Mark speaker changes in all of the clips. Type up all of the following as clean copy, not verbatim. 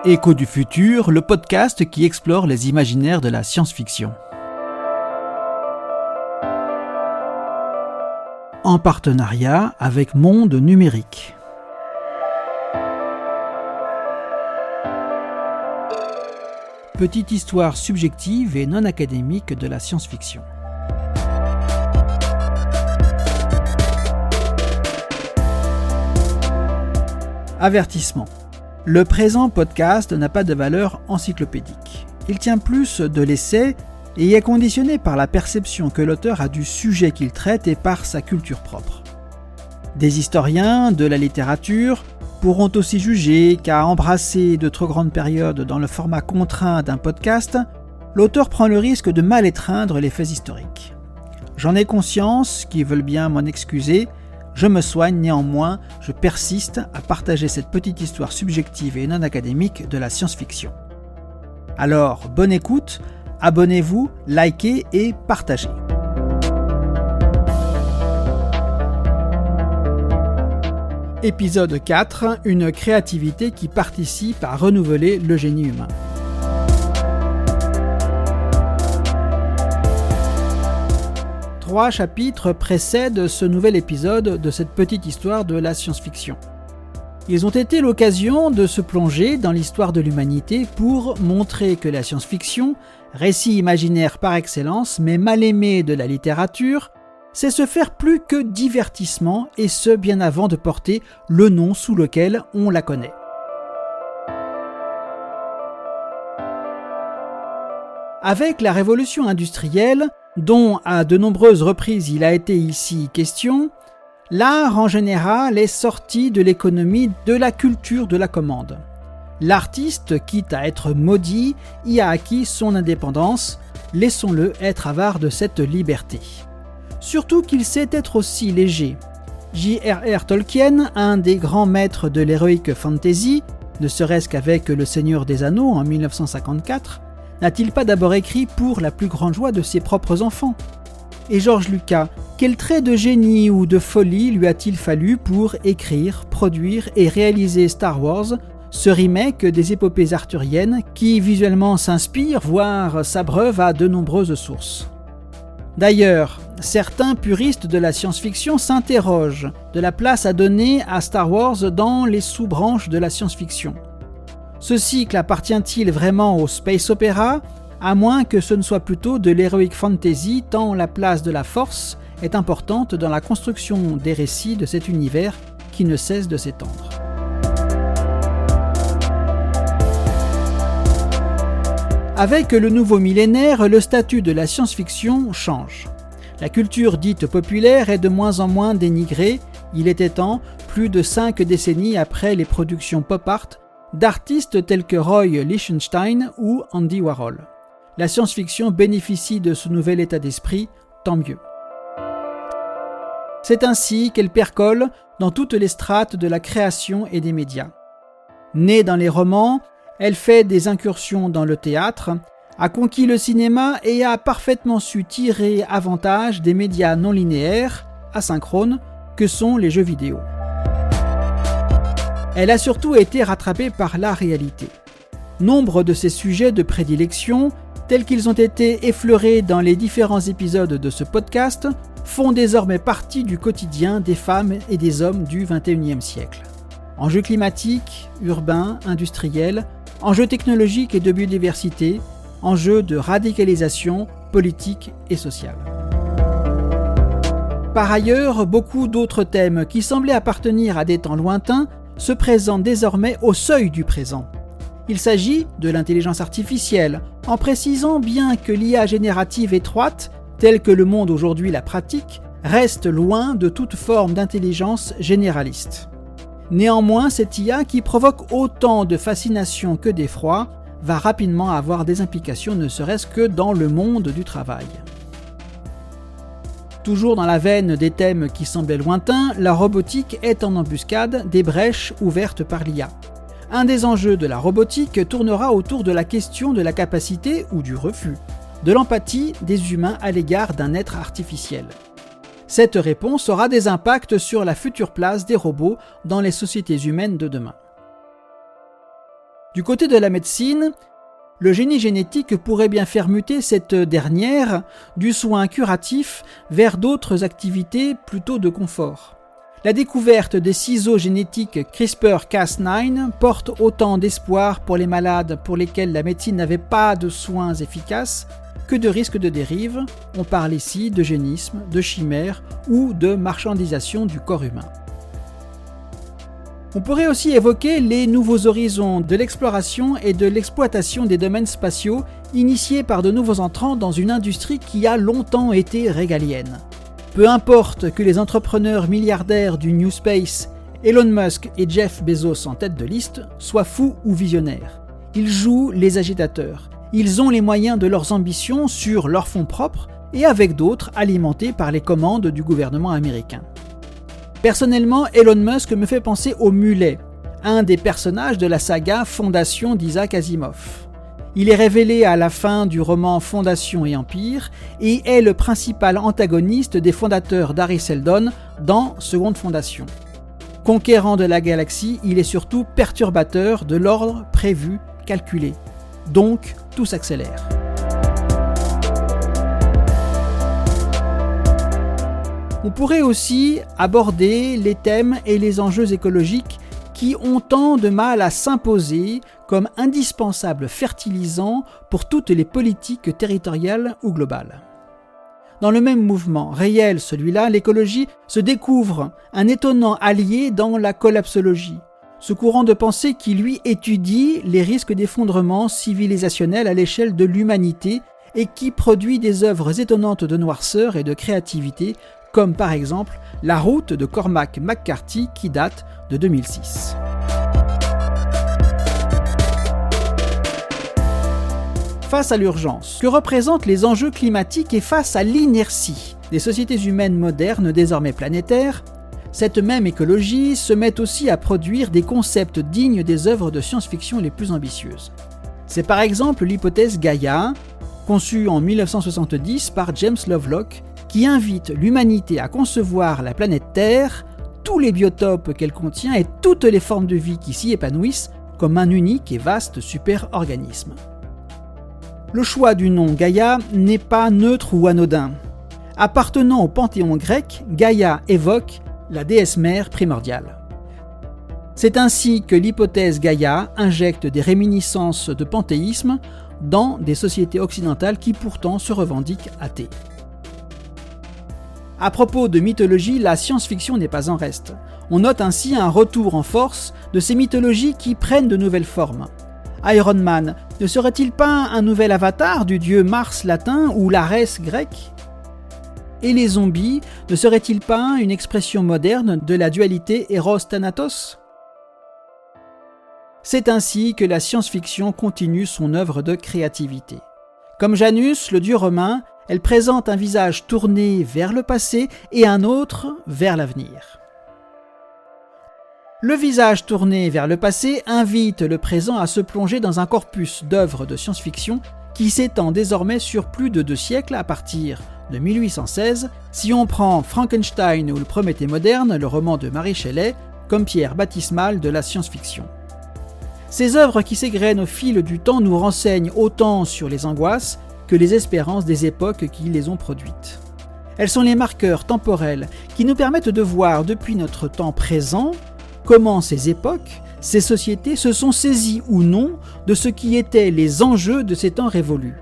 Speaker 1: Écho du futur, le podcast qui explore les imaginaires de la science-fiction. En partenariat avec Monde Numérique. Petite histoire subjective et non académique de la science-fiction. Avertissement. Le présent podcast n'a pas de valeur encyclopédique. Il tient plus de l'essai et est conditionné par la perception que l'auteur a du sujet qu'il traite et par sa culture propre. Des historiens de la littérature pourront aussi juger qu'à embrasser de trop grandes périodes dans le format contraint d'un podcast, l'auteur prend le risque de mal étreindre les faits historiques. J'en ai conscience, qui veulent bien m'en excuser. Je me soigne néanmoins, je persiste à partager cette petite histoire subjective et non académique de la science-fiction. Alors, bonne écoute, abonnez-vous, likez et partagez. Épisode 4, une créativité qui participe à renouveler le génie humain. Trois chapitres précèdent ce nouvel épisode de cette petite histoire de la science-fiction. Ils ont été l'occasion de se plonger dans l'histoire de l'humanité pour montrer que la science-fiction, récit imaginaire par excellence mais mal aimé de la littérature, c'est se faire plus que divertissement et ce bien avant de porter le nom sous lequel on la connaît. Avec la révolution industrielle, dont à de nombreuses reprises il a été ici question, l'art en général est sorti de l'économie de la culture de la commande. L'artiste, quitte à être maudit, y a acquis son indépendance, laissons-le être avare de cette liberté. Surtout qu'il sait être aussi léger. J.R.R. Tolkien, un des grands maîtres de l'heroic fantasy, ne serait-ce qu'avec Le Seigneur des Anneaux en 1954, n'a-t-il pas d'abord écrit pour la plus grande joie de ses propres enfants ? Et George Lucas, quel trait de génie ou de folie lui a-t-il fallu pour écrire, produire et réaliser Star Wars, ce remake des épopées arthuriennes qui visuellement s'inspire, voire s'abreuve à de nombreuses sources. D'ailleurs, certains puristes de la science-fiction s'interrogent de la place à donner à Star Wars dans les sous-branches de la science-fiction. Ce cycle appartient-il vraiment au space opéra, à moins que ce ne soit plutôt de l'heroic fantasy tant la place de la force est importante dans la construction des récits de cet univers qui ne cesse de s'étendre. Avec le nouveau millénaire, le statut de la science-fiction change. La culture dite populaire est de moins en moins dénigrée, il était temps, plus de 5 décennies après les productions pop art, d'artistes tels que Roy Lichtenstein ou Andy Warhol. La science-fiction bénéficie de ce nouvel état d'esprit, tant mieux. C'est ainsi qu'elle percole dans toutes les strates de la création et des médias. Née dans les romans, elle fait des incursions dans le théâtre, a conquis le cinéma et a parfaitement su tirer avantage des médias non linéaires, asynchrones, que sont les jeux vidéo. Elle a surtout été rattrapée par la réalité. Nombre de ses sujets de prédilection, tels qu'ils ont été effleurés dans les différents épisodes de ce podcast, font désormais partie du quotidien des femmes et des hommes du XXIe siècle. Enjeux climatiques, urbains, industriels, enjeux technologiques et de biodiversité, enjeux de radicalisation politique et sociale. Par ailleurs, beaucoup d'autres thèmes qui semblaient appartenir à des temps lointains se présentent désormais au seuil du présent. Il s'agit de l'intelligence artificielle, en précisant bien que l'IA générative étroite, telle que le monde aujourd'hui la pratique, reste loin de toute forme d'intelligence généraliste. Néanmoins, cette IA qui provoque autant de fascination que d'effroi va rapidement avoir des implications ne serait-ce que dans le monde du travail. Toujours dans la veine des thèmes qui semblaient lointains, la robotique est en embuscade des brèches ouvertes par l'IA. Un des enjeux de la robotique tournera autour de la question de la capacité ou du refus de l'empathie des humains à l'égard d'un être artificiel. Cette réponse aura des impacts sur la future place des robots dans les sociétés humaines de demain. Du côté de la médecine, le génie génétique pourrait bien faire muter cette dernière du soin curatif vers d'autres activités plutôt de confort. La découverte des ciseaux génétiques CRISPR-Cas9 porte autant d'espoir pour les malades pour lesquels la médecine n'avait pas de soins efficaces que de risques de dérive. On parle ici d'eugénisme, de chimère ou de marchandisation du corps humain. On pourrait aussi évoquer les nouveaux horizons de l'exploration et de l'exploitation des domaines spatiaux initiés par de nouveaux entrants dans une industrie qui a longtemps été régalienne. Peu importe que les entrepreneurs milliardaires du New Space, Elon Musk et Jeff Bezos en tête de liste, soient fous ou visionnaires. Ils jouent les agitateurs. Ils ont les moyens de leurs ambitions sur leurs fonds propres et avec d'autres alimentés par les commandes du gouvernement américain. Personnellement, Elon Musk me fait penser au mulet, un des personnages de la saga Fondation d'Isaac Asimov. Il est révélé à la fin du roman Fondation et Empire et est le principal antagoniste des fondateurs d'Harry Seldon dans Seconde Fondation. Conquérant de la galaxie, il est surtout perturbateur de l'ordre prévu, calculé. Donc, tout s'accélère. On pourrait aussi aborder les thèmes et les enjeux écologiques qui ont tant de mal à s'imposer comme indispensables fertilisants pour toutes les politiques territoriales ou globales. Dans le même mouvement, réel celui-là, l'écologie se découvre un étonnant allié dans la collapsologie, ce courant de pensée qui lui étudie les risques d'effondrement civilisationnel à l'échelle de l'humanité et qui produit des œuvres étonnantes de noirceur et de créativité, comme par exemple La route de Cormac McCarthy qui date de 2006. Face à l'urgence, que représentent les enjeux climatiques et face à l'inertie des sociétés humaines modernes désormais planétaires, cette même écologie se met aussi à produire des concepts dignes des œuvres de science-fiction les plus ambitieuses. C'est par exemple l'hypothèse Gaïa, conçue en 1970 par James Lovelock, qui invite l'humanité à concevoir la planète Terre, tous les biotopes qu'elle contient et toutes les formes de vie qui s'y épanouissent comme un unique et vaste super-organisme. Le choix du nom Gaïa n'est pas neutre ou anodin. Appartenant au panthéon grec, Gaïa évoque la déesse mère primordiale. C'est ainsi que l'hypothèse Gaïa injecte des réminiscences de panthéisme dans des sociétés occidentales qui pourtant se revendiquent athées. À propos de mythologie, la science-fiction n'est pas en reste. On note ainsi un retour en force de ces mythologies qui prennent de nouvelles formes. Iron Man ne serait-il pas un nouvel avatar du dieu Mars latin ou l'Arès grec ? Et les zombies ne seraient-ils pas une expression moderne de la dualité Eros-Thanatos ? C'est ainsi que la science-fiction continue son œuvre de créativité. Comme Janus, le dieu romain, elle présente un visage tourné vers le passé et un autre vers l'avenir. Le visage tourné vers le passé invite le présent à se plonger dans un corpus d'œuvres de science-fiction qui s'étend désormais sur plus de 2 siècles à partir de 1816, si on prend Frankenstein ou le Prométhée moderne, le roman de Mary Shelley, comme pierre baptismale de la science-fiction. Ces œuvres qui s'égrènent au fil du temps nous renseignent autant sur les angoisses que les espérances des époques qui les ont produites. Elles sont les marqueurs temporels qui nous permettent de voir depuis notre temps présent comment ces époques, ces sociétés se sont saisies ou non de ce qui étaient les enjeux de ces temps révolus.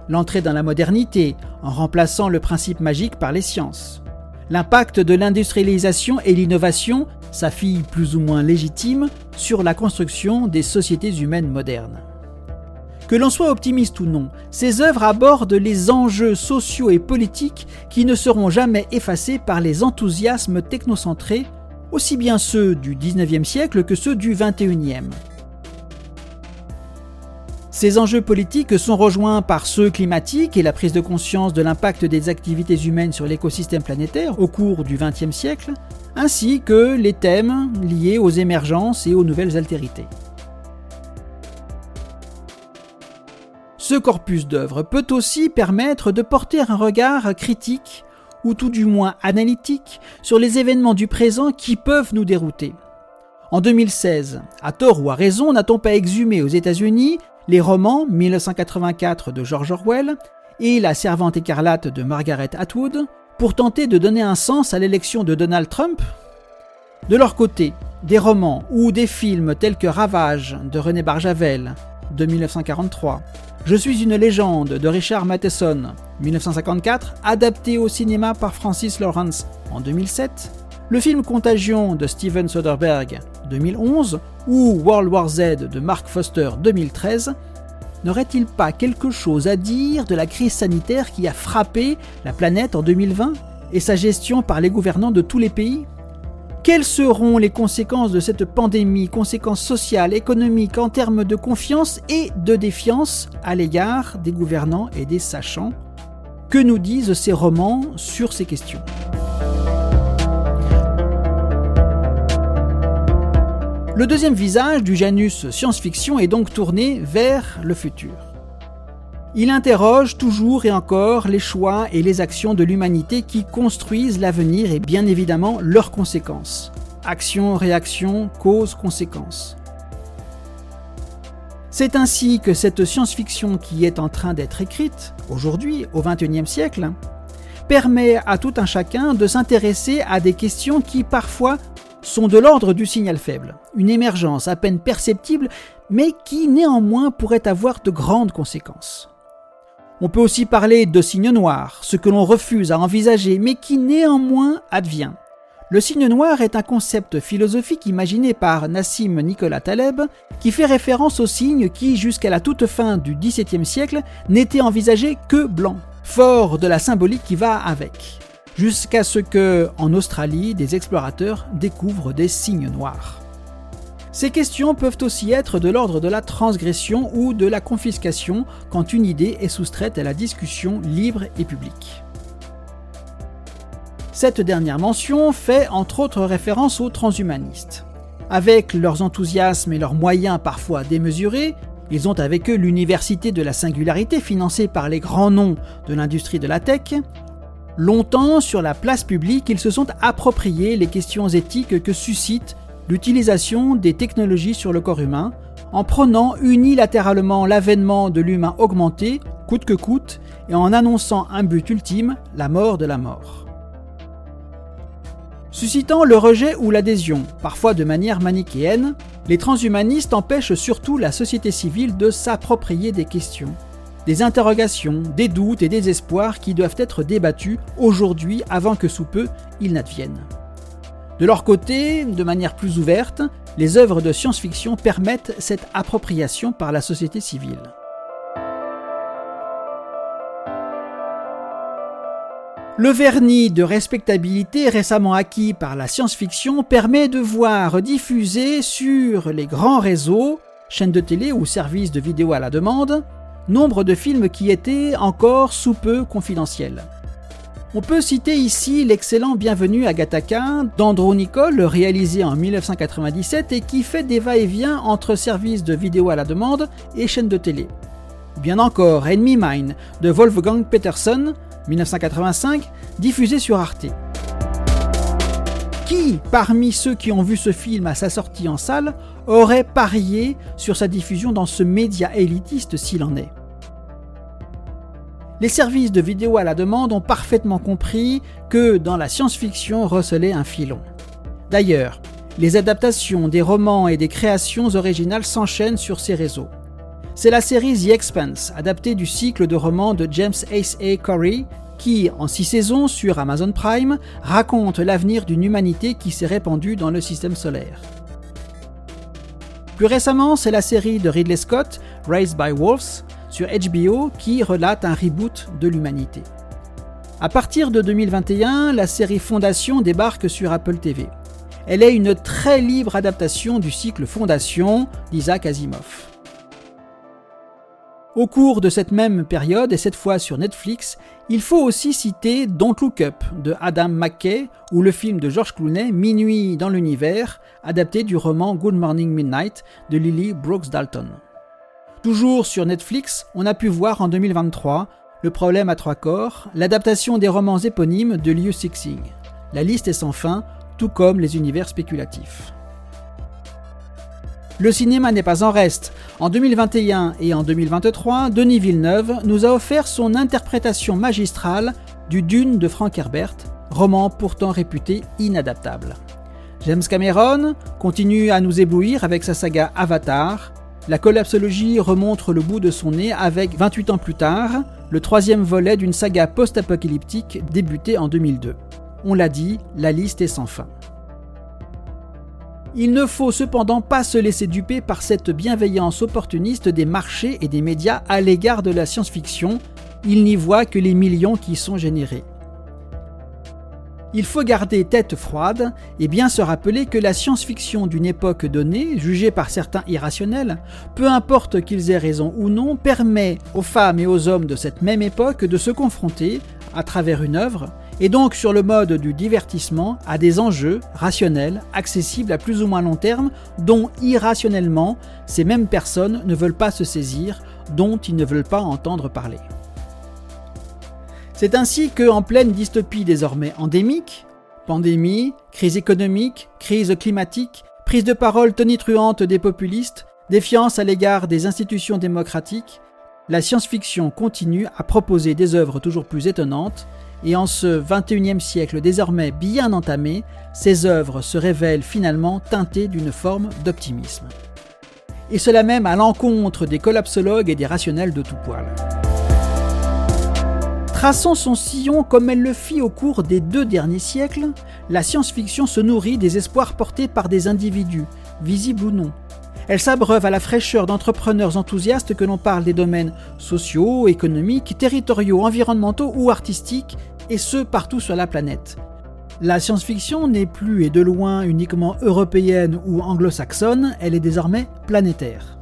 Speaker 1: L'entrée dans la modernité, en remplaçant le principe magique par les sciences. L'impact de l'industrialisation et l'innovation, sa fille plus ou moins légitime, sur la construction des sociétés humaines modernes. Que l'on soit optimiste ou non, ces œuvres abordent les enjeux sociaux et politiques qui ne seront jamais effacés par les enthousiasmes technocentrés, aussi bien ceux du XIXe siècle que ceux du XXIe. Ces enjeux politiques sont rejoints par ceux climatiques et la prise de conscience de l'impact des activités humaines sur l'écosystème planétaire au cours du XXe siècle, ainsi que les thèmes liés aux émergences et aux nouvelles altérités. Ce corpus d'œuvres peut aussi permettre de porter un regard critique, ou tout du moins analytique, sur les événements du présent qui peuvent nous dérouter. En 2016, à tort ou à raison, n'a-t-on pas exhumé aux États-Unis les romans 1984 de George Orwell et La Servante écarlate de Margaret Atwood pour tenter de donner un sens à l'élection de Donald Trump? De leur côté, des romans ou des films tels que Ravage de René Barjavel de 1943, Je suis une légende de Richard Matheson 1954, adapté au cinéma par Francis Lawrence en 2007, le film Contagion de Steven Soderbergh 2011 ou World War Z de Mark Foster 2013, n'aurait-il pas quelque chose à dire de la crise sanitaire qui a frappé la planète en 2020 et sa gestion par les gouvernants de tous les pays? Quelles seront les conséquences de cette pandémie, conséquences sociales, économiques, en termes de confiance et de défiance à l'égard des gouvernants et des sachants? Que nous disent ces romans sur ces questions? Le deuxième visage du Janus science-fiction est donc tourné vers le futur. Il interroge toujours et encore les choix et les actions de l'humanité qui construisent l'avenir et bien évidemment leurs conséquences. Action, réaction, cause, conséquence. C'est ainsi que cette science-fiction qui est en train d'être écrite, aujourd'hui, au XXIe siècle, permet à tout un chacun de s'intéresser à des questions qui parfois sont de l'ordre du signal faible, une émergence à peine perceptible, mais qui néanmoins pourrait avoir de grandes conséquences. On peut aussi parler de signe noir, ce que l'on refuse à envisager, mais qui néanmoins advient. Le signe noir est un concept philosophique imaginé par Nassim Nicolas Taleb, qui fait référence au signe qui, jusqu'à la toute fin du XVIIe siècle, n'était envisagé que blanc, fort de la symbolique qui va avec, jusqu'à ce que, en Australie, des explorateurs découvrent des signes noirs. Ces questions peuvent aussi être de l'ordre de la transgression ou de la confiscation quand une idée est soustraite à la discussion libre et publique. Cette dernière mention fait entre autres référence aux transhumanistes. Avec leurs enthousiasmes et leurs moyens parfois démesurés, ils ont avec eux l'université de la singularité financée par les grands noms de l'industrie de la tech. Longtemps, sur la place publique, ils se sont appropriés les questions éthiques que suscite l'utilisation des technologies sur le corps humain, en prenant unilatéralement l'avènement de l'humain augmenté, coûte que coûte, et en annonçant un but ultime, la mort de la mort. Suscitant le rejet ou l'adhésion, parfois de manière manichéenne, les transhumanistes empêchent surtout la société civile de s'approprier des questions, des interrogations, des doutes et des espoirs qui doivent être débattus aujourd'hui avant que sous peu ils n'adviennent. De leur côté, de manière plus ouverte, les œuvres de science-fiction permettent cette appropriation par la société civile. Le vernis de respectabilité récemment acquis par la science-fiction permet de voir diffuser sur les grands réseaux, chaînes de télé ou services de vidéo à la demande, nombre de films qui étaient encore sous peu confidentiels. On peut citer ici l'excellent Bienvenue à Gattaca d'Andrew Niccol, réalisé en 1997 et qui fait des va-et-vient entre services de vidéo à la demande et chaînes de télé. Bien encore Enemy Mine de Wolfgang Petersen, 1985, diffusé sur Arte. Qui, parmi ceux qui ont vu ce film à sa sortie en salle, aurait parié sur sa diffusion dans ce média élitiste s'il en est ? Les services de vidéo à la demande ont parfaitement compris que dans la science-fiction recelait un filon. D'ailleurs, les adaptations des romans et des créations originales s'enchaînent sur ces réseaux. C'est la série The Expanse, adaptée du cycle de romans de James Ace A. Corey, qui, en 6 saisons sur Amazon Prime, raconte l'avenir d'une humanité qui s'est répandue dans le système solaire. Plus récemment, c'est la série de Ridley Scott, Raised by Wolves, sur HBO, qui relate un reboot de l'humanité. À partir de 2021, la série Fondation débarque sur Apple TV. Elle est une très libre adaptation du cycle Fondation d'Isaac Asimov. Au cours de cette même période, et cette fois sur Netflix, il faut aussi citer Don't Look Up de Adam McKay ou le film de George Clooney Minuit dans l'univers, adapté du roman Good Morning Midnight de Lily Brooks Dalton. Toujours sur Netflix, on a pu voir en 2023 Le problème à 3 corps, l'adaptation des romans éponymes de Liu Cixin. La liste est sans fin, tout comme les univers spéculatifs. Le cinéma n'est pas en reste. En 2021 et en 2023, Denis Villeneuve nous a offert son interprétation magistrale du Dune de Frank Herbert, roman pourtant réputé inadaptable. James Cameron continue à nous éblouir avec sa saga Avatar. La collapsologie remontre le bout de son nez avec 28 ans plus tard, le 3e volet d'une saga post-apocalyptique débutée en 2002. On l'a dit, la liste est sans fin. Il ne faut cependant pas se laisser duper par cette bienveillance opportuniste des marchés et des médias à l'égard de la science-fiction. Ils n'y voient que les millions qui y sont générés. Il faut garder tête froide et bien se rappeler que la science-fiction d'une époque donnée, jugée par certains irrationnelle, peu importe qu'ils aient raison ou non, permet aux femmes et aux hommes de cette même époque de se confronter, à travers une œuvre, et donc sur le mode du divertissement, à des enjeux rationnels, accessibles à plus ou moins long terme, dont irrationnellement, ces mêmes personnes ne veulent pas se saisir, dont ils ne veulent pas entendre parler. C'est ainsi qu'en pleine dystopie désormais endémique, pandémie, crise économique, crise climatique, prise de parole tonitruante des populistes, défiance à l'égard des institutions démocratiques, la science-fiction continue à proposer des œuvres toujours plus étonnantes, et en ce 21e siècle désormais bien entamé, ces œuvres se révèlent finalement teintées d'une forme d'optimisme. Et cela même à l'encontre des collapsologues et des rationnels de tout poil. Traçant son sillon comme elle le fit au cours des 2 derniers siècles, la science-fiction se nourrit des espoirs portés par des individus, visibles ou non. Elle s'abreuve à la fraîcheur d'entrepreneurs enthousiastes que l'on parle des domaines sociaux, économiques, territoriaux, environnementaux ou artistiques, et ce partout sur la planète. La science-fiction n'est plus et de loin uniquement européenne ou anglo-saxonne, elle est désormais planétaire.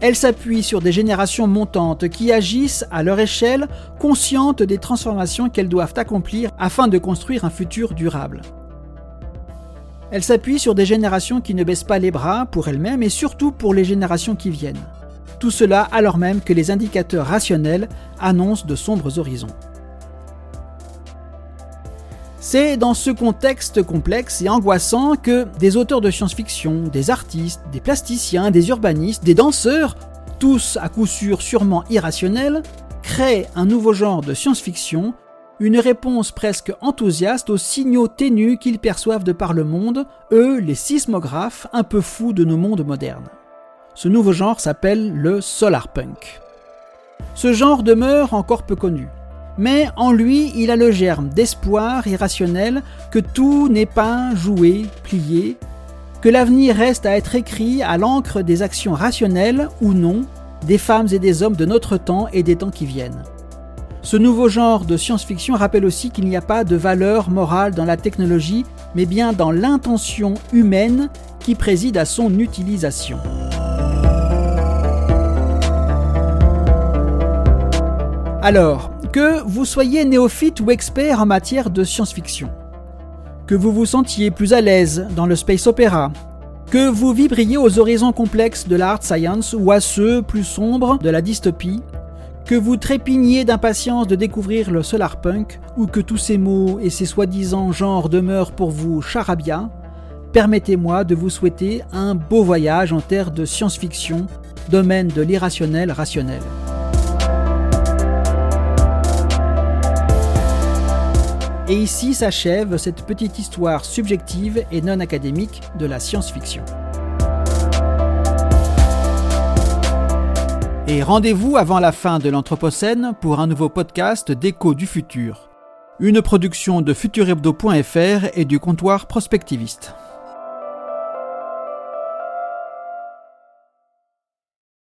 Speaker 1: Elle s'appuie sur des générations montantes qui agissent à leur échelle, conscientes des transformations qu'elles doivent accomplir afin de construire un futur durable. Elle s'appuie sur des générations qui ne baissent pas les bras pour elles-mêmes et surtout pour les générations qui viennent. Tout cela alors même que les indicateurs rationnels annoncent de sombres horizons. C'est dans ce contexte complexe et angoissant que des auteurs de science-fiction, des artistes, des plasticiens, des urbanistes, des danseurs, tous à coup sûr sûrement irrationnels, créent un nouveau genre de science-fiction, une réponse presque enthousiaste aux signaux ténus qu'ils perçoivent de par le monde, eux, les sismographes un peu fous de nos mondes modernes. Ce nouveau genre s'appelle le solarpunk. Ce genre demeure encore peu connu, mais en lui, il a le germe d'espoir irrationnel que tout n'est pas joué, plié, que l'avenir reste à être écrit à l'encre des actions rationnelles ou non des femmes et des hommes de notre temps et des temps qui viennent. Ce nouveau genre de science-fiction rappelle aussi qu'il n'y a pas de valeur morale dans la technologie, mais bien dans l'intention humaine qui préside à son utilisation. Alors, que vous soyez néophyte ou expert en matière de science-fiction, que vous vous sentiez plus à l'aise dans le space opéra, que vous vibriez aux horizons complexes de la hard science ou à ceux plus sombres de la dystopie, que vous trépigniez d'impatience de découvrir le solarpunk ou que tous ces mots et ces soi-disant genres demeurent pour vous charabia, permettez-moi de vous souhaiter un beau voyage en terre de science-fiction, domaine de l'irrationnel rationnel. Et ici s'achève cette petite histoire subjective et non académique de la science-fiction. Et rendez-vous avant la fin de l'Anthropocène pour un nouveau podcast d'Écho du futur. Une production de futurhebdo.fr et du comptoir prospectiviste.